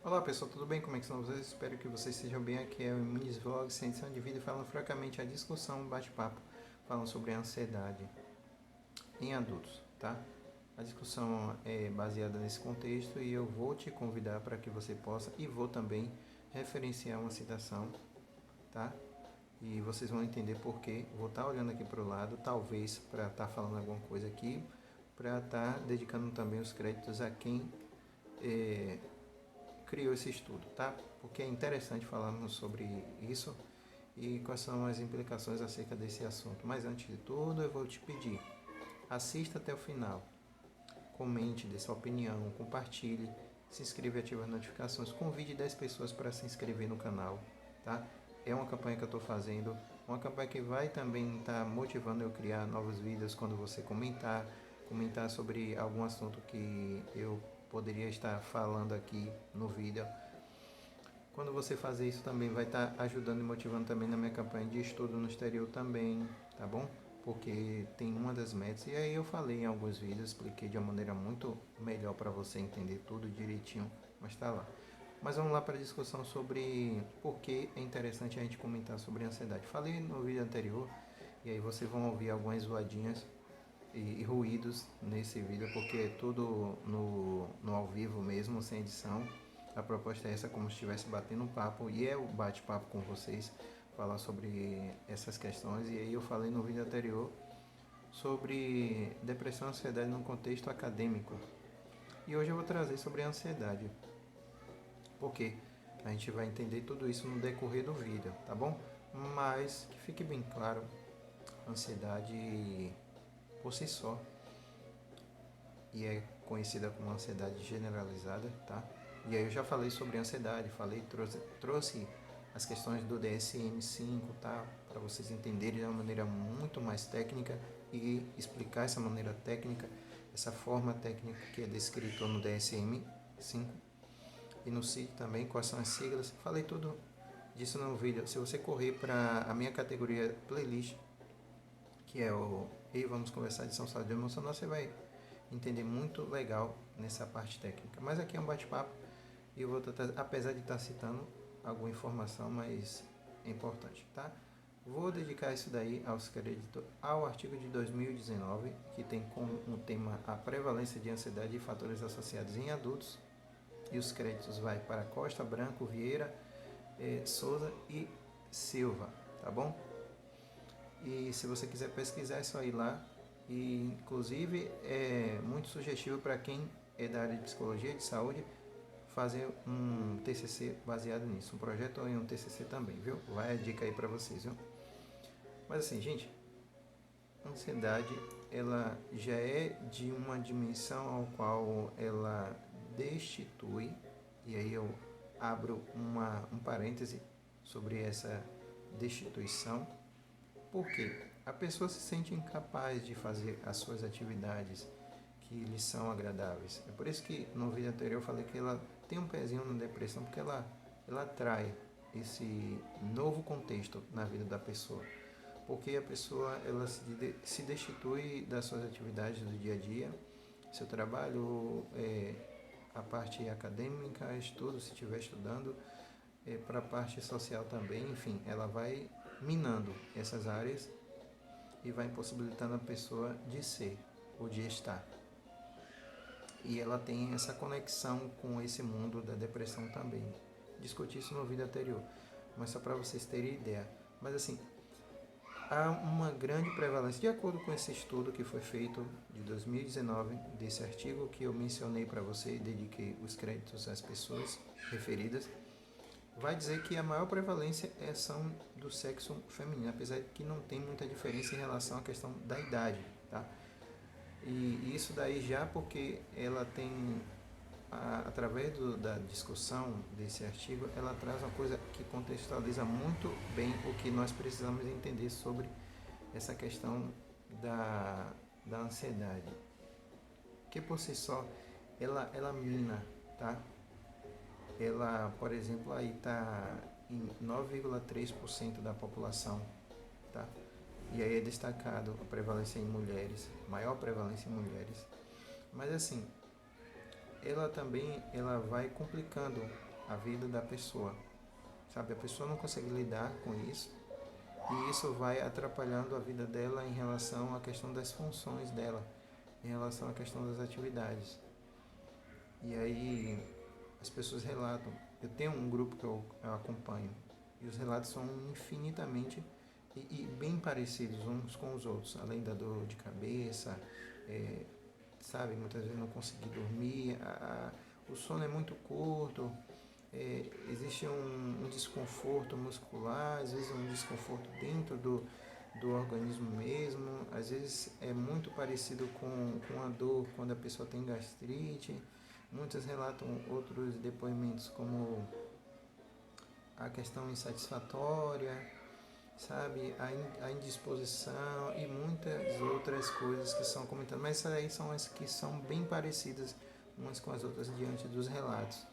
Olá pessoal, tudo bem? Como é que estão vocês? Espero que vocês estejam bem. Aqui é o Minis Vlog, sem edição de vídeo, falando francamente a discussão, um bate-papo, falando sobre a ansiedade em adultos, tá? A discussão é baseada nesse contexto e eu vou te convidar para que você possa e vou também referenciar uma citação, tá? E vocês vão entender por quê. Vou estar olhando aqui para o lado, talvez para estar falando alguma coisa aqui, para estar dedicando também os créditos a quem criou esse estudo, tá? Porque é interessante falarmos sobre isso e quais são as implicações acerca desse assunto. Mas antes de tudo, eu vou te pedir, assista até o final, comente, dê sua opinião, compartilhe, se inscreva e ative as notificações, convide 10 pessoas para se inscrever no canal, tá? É uma campanha que eu estou fazendo, uma campanha que vai também estar motivando eu a criar novos vídeos quando você comentar sobre algum assunto que eu poderia estar falando aqui no vídeo. Quando você fazer isso também vai estar ajudando e motivando também na minha campanha de estudo no exterior também, tá bom? Porque tem uma das metas, e aí eu falei em alguns vídeos, expliquei de uma maneira muito melhor para você entender tudo direitinho, mas tá lá. Mas vamos lá para a discussão sobre por que é interessante a gente comentar sobre ansiedade. Falei no vídeo anterior, e aí vocês vão ouvir algumas zoadinhas e ruídos nesse vídeo, porque é tudo no ao vivo mesmo, sem edição. A proposta é essa, como se estivesse batendo um papo, e é o bate-papo com vocês, falar sobre essas questões. E aí eu falei no vídeo anterior sobre depressão e ansiedade no contexto acadêmico. E hoje eu vou trazer sobre a ansiedade, porque a gente vai entender tudo isso no decorrer do vídeo, tá bom? Mas que fique bem claro, ansiedade por si só, e é conhecida como ansiedade generalizada, tá? E aí eu já falei sobre ansiedade, trouxe as questões do DSM-5, tá? Para vocês entenderem de uma maneira muito mais técnica e explicar essa maneira técnica, essa forma técnica que é descrita no DSM-5 e no CID também, quais são as siglas. Falei tudo disso no vídeo. Se você correr para a minha categoria playlist, que é o E Vamos Conversar de São Saúde Emocional, você vai entender muito legal nessa parte técnica. Mas aqui é um bate-papo e eu vou tratar, apesar de estar citando alguma informação, mas é importante, tá? Vou dedicar isso daí aos créditos ao artigo de 2019, que tem como um tema a prevalência de ansiedade e fatores associados em adultos. E os créditos vai para Costa, Branco, Vieira, Souza e Silva, tá bom? E se você quiser pesquisar, é só ir lá. E inclusive é muito sugestivo para quem é da área de psicologia e de saúde fazer um TCC baseado nisso, um projeto ou em um TCC também, viu? Vai a dica aí para vocês, viu? Mas assim, gente, a ansiedade ela já é de uma dimensão ao qual ela destitui, e aí eu abro um parêntese sobre essa destituição. Por quê? A pessoa se sente incapaz de fazer as suas atividades que lhe são agradáveis. É por isso que no vídeo anterior eu falei que ela tem um pezinho na depressão, porque ela atrai esse novo contexto na vida da pessoa. Porque a pessoa ela se destitui das suas atividades do dia a dia, seu trabalho, a parte acadêmica, estudo, se estiver estudando, para a parte social também, enfim, ela vai minando essas áreas e vai impossibilitando a pessoa de ser ou de estar. E ela tem essa conexão com esse mundo da depressão também. Discuti isso no vídeo anterior, mas só para vocês terem ideia. Mas assim, há uma grande prevalência, de acordo com esse estudo que foi feito de 2019, desse artigo que eu mencionei para você e dediquei os créditos às pessoas referidas, vai dizer que a maior prevalência são do sexo feminino, apesar de que não tem muita diferença em relação à questão da idade, tá? E isso daí já porque ela tem, através da discussão desse artigo, ela traz uma coisa que contextualiza muito bem o que nós precisamos entender sobre essa questão da ansiedade. Que por si só, ela mina, tá? Ela, por exemplo, aí está em 9,3% da população, tá? E aí é destacado a prevalência em mulheres, maior prevalência em mulheres. Mas assim, ela também ela vai complicando a vida da pessoa, sabe? A pessoa não consegue lidar com isso e isso vai atrapalhando a vida dela em relação à questão das funções dela, em relação à questão das atividades. E aí as pessoas relatam. Eu tenho um grupo que eu acompanho e os relatos são infinitamente e bem parecidos uns com os outros, além da dor de cabeça, sabe, muitas vezes não conseguir dormir, o sono é muito curto, existe um desconforto muscular, às vezes um desconforto dentro do organismo mesmo, às vezes é muito parecido com a dor quando a pessoa tem gastrite. Muitos relatam outros depoimentos como a questão insatisfatória, sabe, a indisposição e muitas outras coisas que são comentadas. Mas essas aí são as que são bem parecidas umas com as outras diante dos relatos.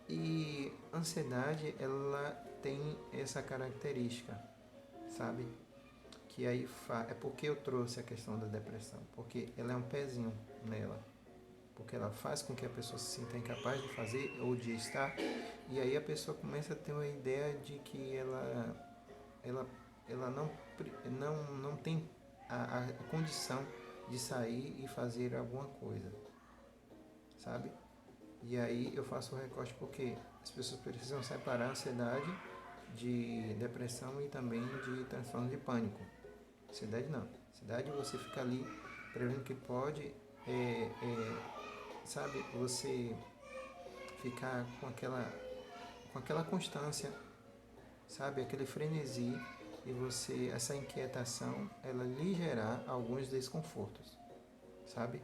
E ansiedade, ela tem essa característica, sabe? Que aí é porque eu trouxe a questão da depressão, porque ela é um pezinho nela, porque ela faz com que a pessoa se sinta incapaz de fazer ou de estar, e aí a pessoa começa a ter uma ideia de que ela não tem a condição de sair e fazer alguma coisa, sabe? E aí eu faço o recorte porque as pessoas precisam separar a ansiedade de depressão e também de transtorno de pânico. Ansiedade não. Ansiedade você fica ali prevendo que pode, sabe, você ficar com aquela constância, sabe, aquele frenesi e você, essa inquietação, ela lhe gerar alguns desconfortos, sabe?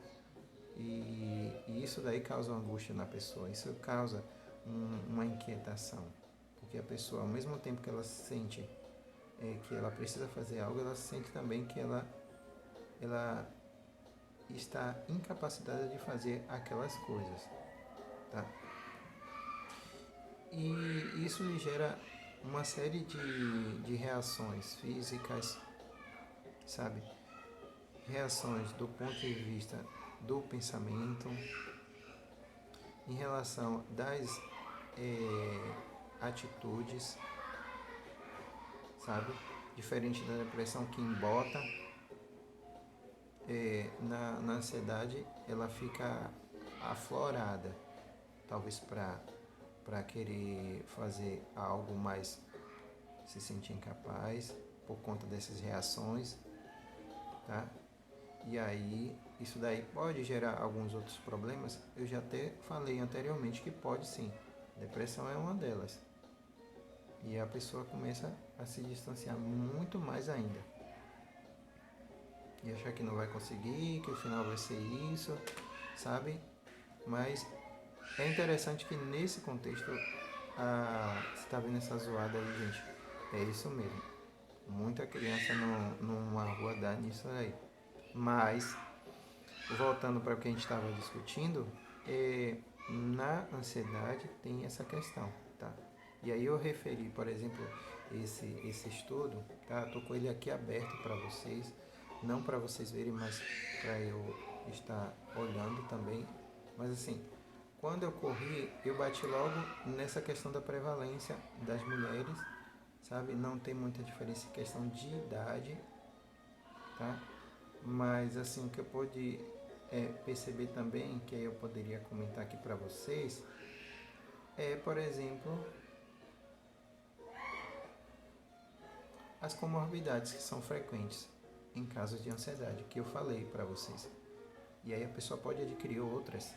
E isso daí causa uma angústia na pessoa, isso causa uma inquietação, porque a pessoa, ao mesmo tempo que ela sente que ela precisa fazer algo, ela sente também que ela está incapacitada de fazer aquelas coisas, tá? E isso lhe gera uma série de reações físicas, sabe? Reações do ponto de vista do pensamento, em relação das atitudes, sabe? Diferente da depressão que embota, na ansiedade ela fica aflorada, talvez para querer fazer algo, mas se sentir incapaz por conta dessas reações, tá? E aí, isso daí pode gerar alguns outros problemas. Eu já até falei anteriormente que pode sim. Depressão é uma delas. E a pessoa começa a se distanciar muito mais ainda. E achar que não vai conseguir, que o final vai ser isso, sabe? Mas é interessante que nesse contexto, você está vendo essa zoada aí, gente. É isso mesmo. Muita criança numa rua dá nisso aí. Mas, voltando para o que a gente estava discutindo, na ansiedade tem essa questão, tá? E aí eu referi, por exemplo, esse estudo, tá? Estou com ele aqui aberto para vocês, não para vocês verem, mas para eu estar olhando também. Mas assim, quando eu corri, eu bati logo nessa questão da prevalência das mulheres, sabe? Não tem muita diferença em questão de idade, tá? Mas assim, o que eu pude perceber também, que aí eu poderia comentar aqui para vocês, por exemplo, as comorbidades que são frequentes em casos de ansiedade, que eu falei para vocês. E aí a pessoa pode adquirir outros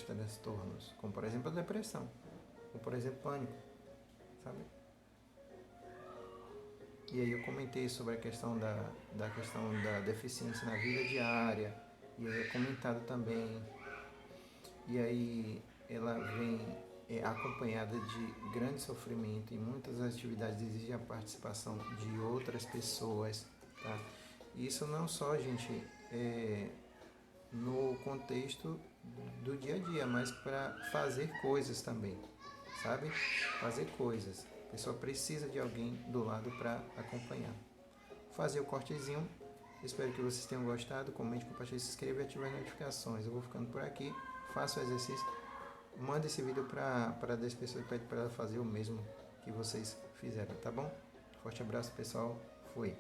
transtornos, como por exemplo a depressão, ou por exemplo pânico, sabe? E aí eu comentei sobre a questão da deficiência na vida diária, e aí é comentado também. E aí ela vem acompanhada de grande sofrimento e muitas atividades exigem a participação de outras pessoas, tá? E isso não só, gente, no contexto do dia a dia, mas para fazer coisas também, sabe? Fazer coisas. A pessoa precisa de alguém do lado para acompanhar. Fazer o cortezinho. Espero que vocês tenham gostado. Comente, compartilhe, se inscreva e ative as notificações. Eu vou ficando por aqui. Faça o exercício. manda esse vídeo para 10 pessoas e pede para ela fazer o mesmo que vocês fizeram, tá bom? Forte abraço, pessoal. Fui.